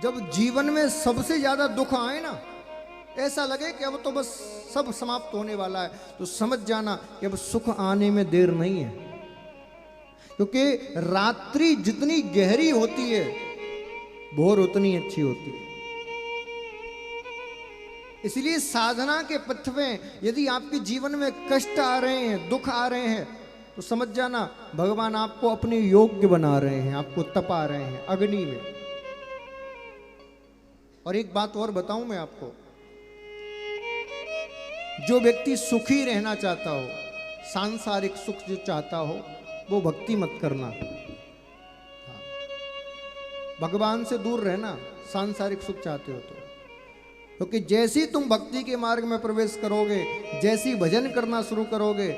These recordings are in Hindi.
जब जीवन में सबसे ज्यादा दुख आए ना, ऐसा लगे कि अब तो बस सब समाप्त होने वाला है, तो समझ जाना कि अब सुख आने में देर नहीं है। क्योंकि रात्रि जितनी गहरी होती है, भोर उतनी अच्छी होती है। इसलिए साधना के पथ में यदि आपके जीवन में कष्ट आ रहे हैं, दुख आ रहे हैं, तो समझ जाना भगवान आपको अपने योग्य बना रहे हैं, आपको तपा रहे हैं अग्नि में। और एक बात और बताऊं मैं आपको, जो व्यक्ति सुखी रहना चाहता हो, सांसारिक सुख जो चाहता हो, वो भक्ति मत करना। भगवान से दूर रहना, सांसारिक सुख चाहते हो तो। क्योंकि जैसे ही तुम भक्ति के मार्ग में प्रवेश करोगे, जैसी भजन करना शुरू करोगे,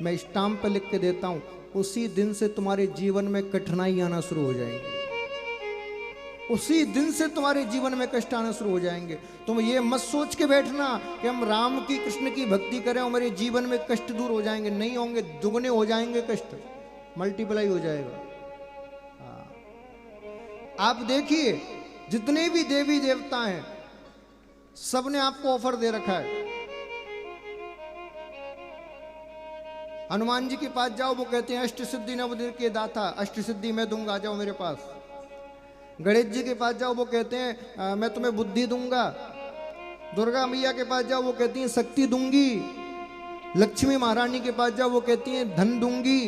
मैं स्टाम्प पे लिख के देता हूं, उसी दिन से तुम्हारे जीवन में कठिनाई आना शुरू हो जाएंगी। उसी दिन से तुम्हारे जीवन में कष्ट आना शुरू हो जाएंगे। तुम ये मत सोच के बैठना कि हम राम की कृष्ण की भक्ति करें और मेरे जीवन में कष्ट दूर हो जाएंगे। नहीं होंगे, दुगने हो जाएंगे कष्ट, मल्टीप्लाई हो जाएगा। आप देखिए, जितने भी देवी देवता हैं, सबने आपको ऑफर दे रखा है। हनुमान जी के पास जाओ, वो कहते हैं अष्ट सिद्धि नवनिधि के दाता, अष्ट सिद्धि मैं दूंगा, जाओ मेरे पास। गणेश जी के पास जाओ, वो कहते हैं मैं तुम्हें बुद्धि दूंगा। दुर्गा मैया के पास जाओ, वो कहती हैं शक्ति दूंगी। लक्ष्मी महारानी के पास जाओ, वो कहती हैं धन दूंगी।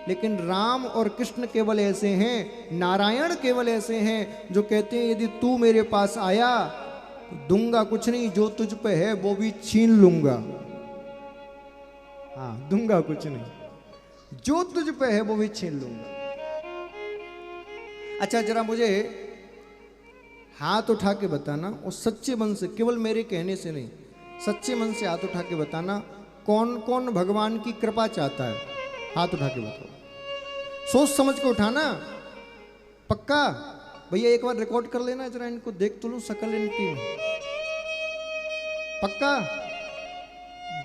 लेकिन राम और कृष्ण केवल ऐसे हैं, नारायण केवल ऐसे हैं जो कहते हैं यदि तू मेरे पास आया तो दूंगा कुछ नहीं, जो तुझ पे है वो भी छीन लूंगा। हाँ, दूंगा कुछ नहीं, जो तुझ पे है वो भी छीन लूंगा। अच्छा, जरा मुझे हाथ उठा के बताना, और सच्चे मन से, केवल मेरे कहने से नहीं, सच्चे मन से हाथ उठा के बताना, कौन कौन भगवान की कृपा चाहता है? हाथ उठा के बताओ, सोच समझ के उठाना। पक्का? भैया एक बार रिकॉर्ड कर लेना, जरा इनको देख तो लूं शकल इनकी। पक्का?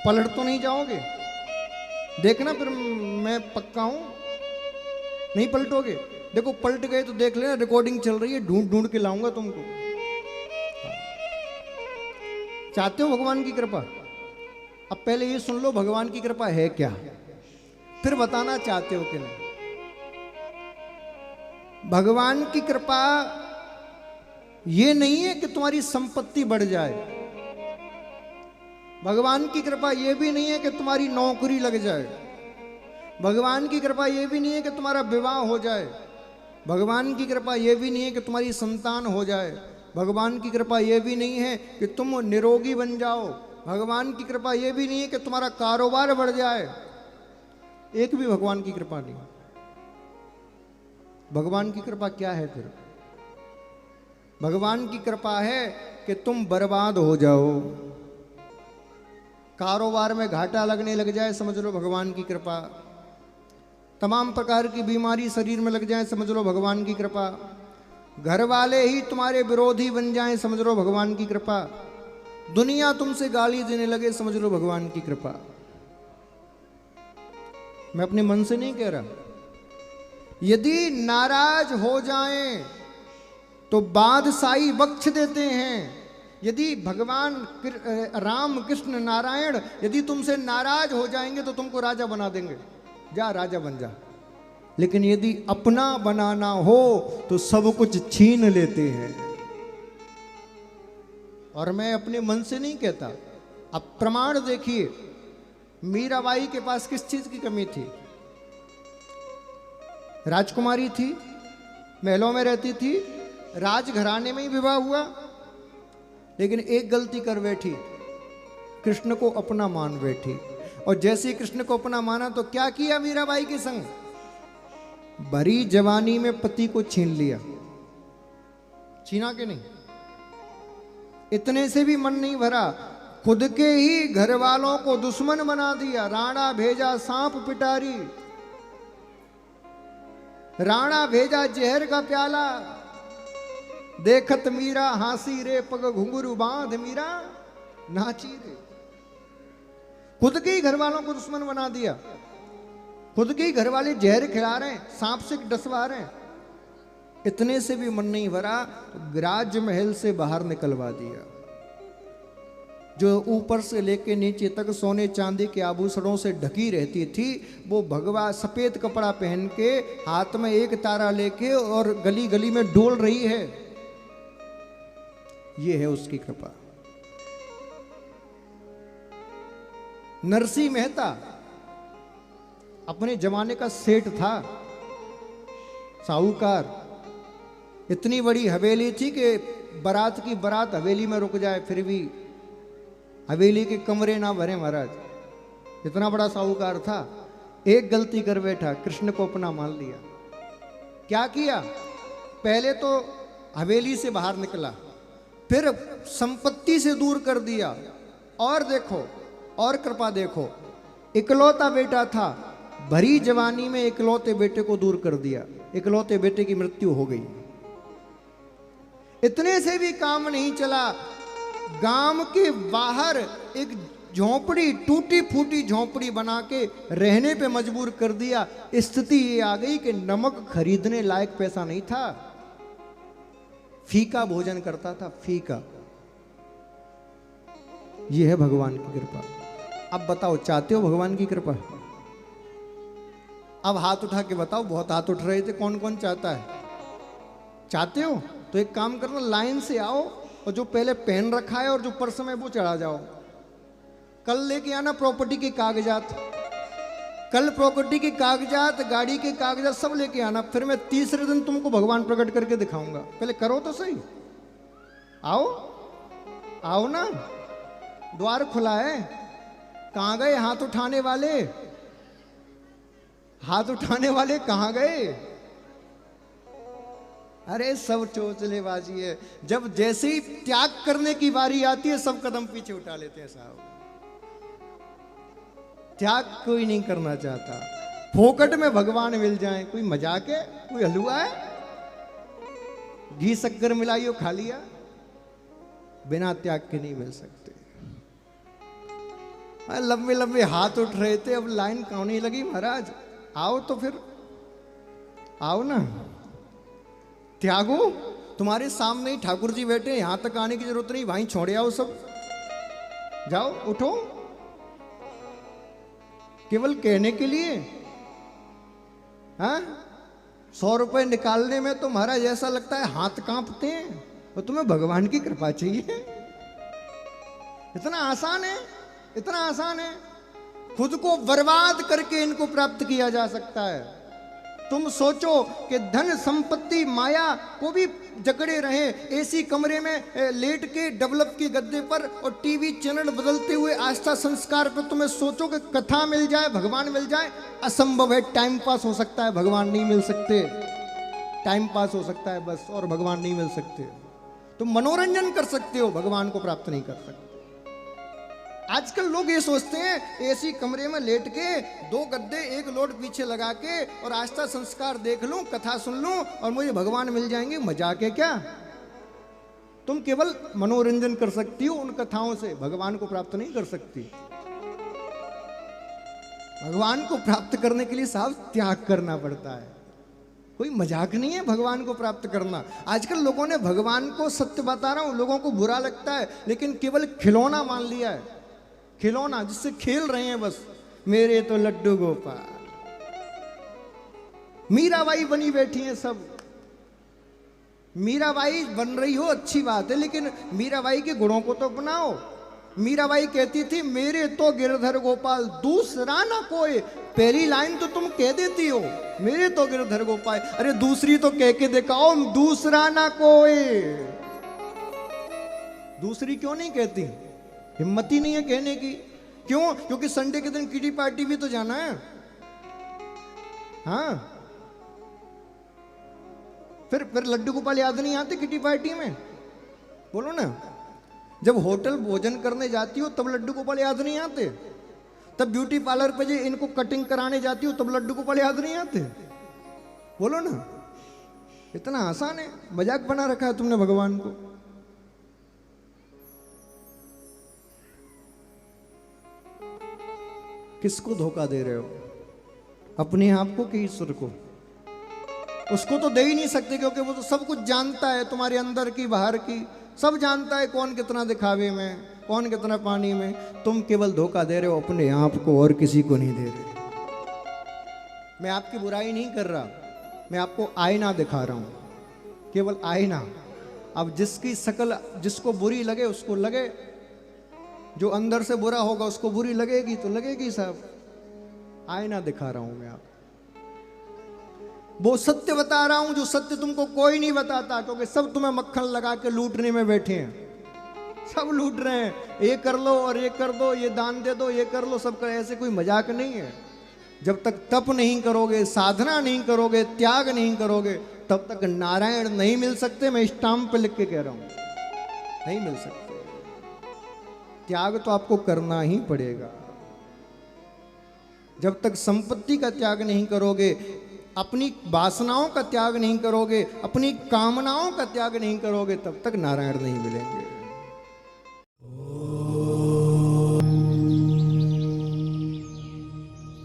पलट तो नहीं जाओगे? देखना फिर मैं पक्का हूं, नहीं पलटोगे? देखो पलट गए तो देख लेना, रिकॉर्डिंग चल रही है, ढूंढ ढूंढ के लाऊंगा तुमको। चाहते हो भगवान की कृपा? अब पहले ये सुन लो, भगवान की कृपा है क्या, फिर बताना चाहते हो कि नहीं। भगवान की कृपा ये नहीं है कि तुम्हारी संपत्ति बढ़ जाए। भगवान की कृपा ये भी नहीं है कि तुम्हारी नौकरी लग जाए। भगवान की कृपा ये भी नहीं है कि तुम्हारा विवाह हो जाए। भगवान की कृपा ये भी नहीं है कि तुम्हारी संतान हो जाए। भगवान की कृपा ये भी नहीं है कि तुम निरोगी बन जाओ। भगवान की कृपा ये भी नहीं है कि तुम्हारा कारोबार बढ़ जाए। एक भी भगवान की कृपा नहीं। भगवान की कृपा क्या है फिर? भगवान की कृपा है कि तुम बर्बाद हो जाओ, कारोबार में घाटा लगने लग जाए, समझ लो भगवान की कृपा। तमाम प्रकार की बीमारी शरीर में लग जाए, समझ लो भगवान की कृपा। घर वाले ही तुम्हारे विरोधी बन जाएं, समझ लो भगवान की कृपा। दुनिया तुमसे गाली देने लगे, समझ लो भगवान की कृपा। मैं अपने मन से नहीं कह रहा। यदि नाराज हो जाएं तो बादशाही बख्श देते हैं। यदि भगवान राम कृष्ण नारायण यदि तुमसे नाराज हो जाएंगे तो तुमको राजा बना देंगे, जा राजा बन जा। लेकिन यदि अपना बनाना हो तो सब कुछ छीन लेते हैं। और मैं अपने मन से नहीं कहता, अब प्रमाण देखिए। मीराबाई के पास किस चीज की कमी थी? राजकुमारी थी, महलों में रहती थी, राजघराने में ही विवाह हुआ। लेकिन एक गलती कर बैठी, कृष्ण को अपना मान बैठी। और जैसे ही कृष्ण को अपना माना तो क्या किया मीराबाई के संग? भरी जवानी में पति को छीन लिया। छीना के नहीं? इतने से भी मन नहीं भरा, खुद के ही घर वालों को दुश्मन बना दिया। राणा भेजा सांप पिटारी, राणा भेजा जहर का प्याला। देखत मीरा हासी रे, पग घुंघरू बांध मीरा नाची रे। खुद के ही घर वालों को दुश्मन बना दिया। खुद के ही घर वाले जहर खिला रहे हैं, सांप से डसवा रहे हैं। इतने से भी मन नहीं भरा, राजमहल से बाहर निकलवा दिया। जो ऊपर से लेके नीचे तक सोने चांदी के आभूषणों से ढकी रहती थी, वो भगवा सफेद कपड़ा पहन के हाथ में एक तारा लेके और गली गली में डोल रही है। ये है उसकी कृपा। नरसिंह मेहता अपने जमाने का सेठ था, साहूकार। इतनी बड़ी हवेली थी कि बारात की बारात हवेली में रुक जाए फिर भी हवेली के कमरे ना भरे महाराज। इतना बड़ा साहूकार था। एक गलती कर बैठा, कृष्ण को अपना मान लिया। क्या किया? पहले तो हवेली से बाहर निकला, फिर संपत्ति से दूर कर दिया। और देखो, और कृपा देखो, इकलौता बेटा था, भरी जवानी में इकलौते बेटे को दूर कर दिया। इकलौते बेटे की मृत्यु हो गई। इतने से भी काम नहीं चला, गांव के बाहर एक झोंपड़ी, टूटी फूटी झोंपड़ी बना के रहने पे मजबूर कर दिया। स्थिति ये आ गई कि नमक खरीदने लायक पैसा नहीं था, फीका भोजन करता था, फीका। ये है भगवान की कृपा। अब बताओ, चाहते हो भगवान की कृपा? अब हाथ उठा के बताओ। बहुत हाथ उठ रहे थे, कौन कौन चाहता है? चाहते हो तो एक काम करना, लाइन से आओ और जो पहले पेन रखा है और जो पर्स में वो चढ़ा जाओ। कल लेके आना प्रॉपर्टी के कागजात, कल प्रॉपर्टी के कागजात, गाड़ी के कागजात सब लेके आना। फिर मैं तीसरे दिन तुमको भगवान प्रकट करके दिखाऊंगा। पहले करो तो सही। आओ आओ ना, द्वार खुला है। कहां गए हाथ उठाने वाले? हाथ उठाने वाले कहां गए? अरे सब चोचलेबाजी है। जब जैसे ही त्याग करने की बारी आती है, सब कदम पीछे उठा लेते हैं साहब। त्याग कोई नहीं करना चाहता। फोकट में भगवान मिल जाए, कोई मजाक है? कोई हलवा है? घी शक्कर मिलाई हो, खा लिया। बिना त्याग के नहीं मिल सकते। लंबे लंबे हाथ उठ रहे थे, अब लाइन क्यों नहीं लगी महाराज? आओ तो फिर आओ ना, त्यागो। तुम्हारे सामने ही ठाकुर जी बैठे, यहां तक आने की जरूरत नहीं भाई, छोड़ आओ सब। जाओ, उठो। केवल कहने के लिए? हाँ, 100 रुपए निकालने में तो महाराज ऐसा लगता है हाथ कांपते हैं। तो तुम्हें भगवान की कृपा चाहिए। इतना आसान है, इतना आसान है। खुद को बर्बाद करके इनको प्राप्त किया जा सकता है। तुम सोचो कि धन संपत्ति माया को भी जकड़े रहे, एसी कमरे में लेट के डेवलप के गद्दे पर और टीवी चैनल बदलते हुए आस्था संस्कार पर तुम्हें सोचो कि कथा मिल जाए, भगवान मिल जाए। असंभव है। टाइम पास हो सकता है, भगवान नहीं मिल सकते। टाइम पास हो सकता है बस, और भगवान नहीं मिल सकते। तुम मनोरंजन कर सकते हो, भगवान को प्राप्त नहीं कर सकते। आजकल लोग ये सोचते हैं एसी कमरे में लेट के 2 गद्दे 1 लोड पीछे लगा के और आस्था संस्कार देख लूं, कथा सुन लूं और मुझे भगवान मिल जाएंगे। मजाक है क्या? तुम केवल मनोरंजन कर सकती हो उन कथाओं से, भगवान को प्राप्त नहीं कर सकती। भगवान को प्राप्त करने के लिए साहब त्याग करना पड़ता है। कोई मजाक नहीं है भगवान को प्राप्त करना। आजकल लोगों ने भगवान को, सत्य बता रहा हूं, लोगों को बुरा लगता है, लेकिन केवल खिलौना मान लिया है। खिलौना जिससे खेल रहे हैं बस। मेरे तो लड्डू गोपाल, मीराबाई बनी बैठी हैं सब। मीराबाई बन रही हो अच्छी बात है, लेकिन मीराबाई के गुणों को तो अपनाओ। मीराबाई कहती थी मेरे तो गिरधर गोपाल दूसरा ना कोई। पहली लाइन तो तुम कह देती हो, मेरे तो गिरधर गोपाल। अरे दूसरी तो कह के दिखाओ, दूसरा ना कोई। दूसरी क्यों नहीं कहती? हिम्मत ही नहीं है कहने की। क्यों? क्योंकि संडे के दिन किटी पार्टी भी तो जाना है। हाँ, फिर लड्डू गोपाल याद नहीं आते किटी पार्टी में? बोलो ना। जब होटल भोजन करने जाती हो तब लड्डू गोपाल याद नहीं आते? तब ब्यूटी पार्लर पे जो इनको कटिंग कराने जाती हो तब लड्डू गोपाल याद नहीं आते? बोलो ना। इतना आसान है। मजाक बना रखा है तुमने भगवान को। किसको धोखा दे रहे हो? अपने आप को कि ईश्वर को? उसको तो दे ही नहीं सकते, क्योंकि वो तो सब कुछ जानता है, तुम्हारे अंदर की बाहर की सब जानता है, कौन कितना दिखावे में, कौन कितना पानी में। तुम केवल धोखा दे रहे हो अपने आप को, और किसी को नहीं दे रहे। मैं आपकी बुराई नहीं कर रहा, मैं आपको आईना दिखा रहा हूं, केवल आईना। अब जिसकी शक्ल जिसको बुरी लगे उसको लगे, जो अंदर से बुरा होगा उसको बुरी लगेगी तो लगेगी साहब। आईना दिखा रहा हूं मैं आपको, वो सत्य बता रहा हूं जो सत्य तुमको कोई नहीं बताता, क्योंकि सब तुम्हें मक्खन लगा के लूटने में बैठे हैं, सब लूट रहे हैं। ये कर लो और ये कर दो, ये दान दे दो, ये कर लो, सब कर। ऐसे कोई मजाक नहीं है। जब तक तप नहीं करोगे, साधना नहीं करोगे, त्याग नहीं करोगे, तब तक नारायण नहीं मिल सकते। मैं स्टाम्प पे लिख के कह रहा हूं, नहीं मिल सकते। त्याग तो आपको करना ही पड़ेगा। जब तक संपत्ति का त्याग नहीं करोगे, अपनी वासनाओं का त्याग नहीं करोगे, अपनी कामनाओं का त्याग नहीं करोगे, तब तक नारायण नहीं मिलेंगे।